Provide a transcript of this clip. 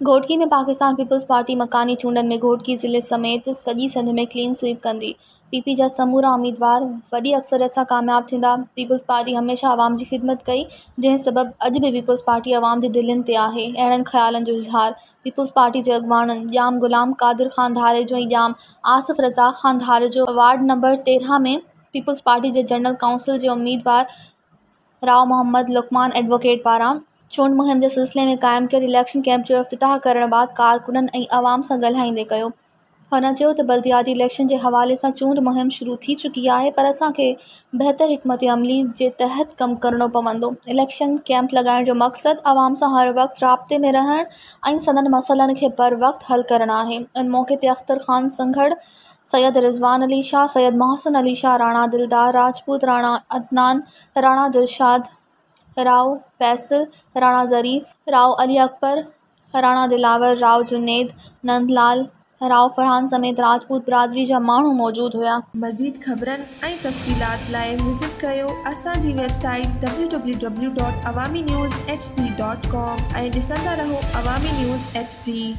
घोटकी में Pakistan peoples party मकानी चूंडनि में घोटकी ज़िले समेत सॼी सिंध में क्लीन स्वीप कंदी। पीपी जा समूरा उम्मीदवार वॾी अक्सरियत सां कामयाब थींदा। पीपल्स पार्टी हमेशह आवाम जी ख़िदमत कई, जंहिं सबबि अॼु बि पीपल्स पार्टी आवाम जे दिलनि ते आहे। अहिड़नि ख़्यालनि जो इज़हार पीपल्स पार्टी जे अॻवाननि ॼाम ग़ुलाम क़ादिर ख़ान धारेजो ऐं ॼाम आसिफ रज़ाक ख़ान धारेजो वार्ड नंबर 13 में पीपल्स पार्टी जे जनरल काउंसिल जे उम्मीदवार राव मोहम्मद लुकमान एडवोकेट पारां चूंड मुहिम जे सिलसिले में क़ाइमु कयल इलेक्शन कैंप जो इफ़्तिताह करण बैदि कारकुननि ऐं अवाम सां ॻाल्हाईंदे कयो। हुन चयो त बल्दियाती इलेक्शन जे हवाले सां चूंड मुहिम शुरू थी चुकी आहे, पर असांखे बहितर हिकमत अमली जे तहत कमु करणो पवंदो। इलेक्शन कैंप लॻाइण जो मक़सदु अवाम सां हर वक़्तु राब्ते में रहण ऐं संदनि मसइलनि खे बर वक़्तु हल करणु आहे। इन मौक़े ते अख्तर ख़ान संघड़, सैयद रिज़वान अली शाह, सैयद मोहसिन अली शाह, राणा दिलदार राजपूत, राणा अदनान, राणा दिलशाद, राव फैसल, राणा ज़रीफ़, राव अली अकबर, राणा दिलावर, राव जुनेद, नंदलाल, राव फरहान समेत राजपूत बिरादरी जा माण्हू मौजूदु हुआ। मज़ीद ख़बरनि ऐं तफ़सीलात लाइ विज़िट कयो असांजी वेबसाइट www.awamiNewsHD.com ऐं ॾिसंदा रहो अवामी न्यूज़ HD।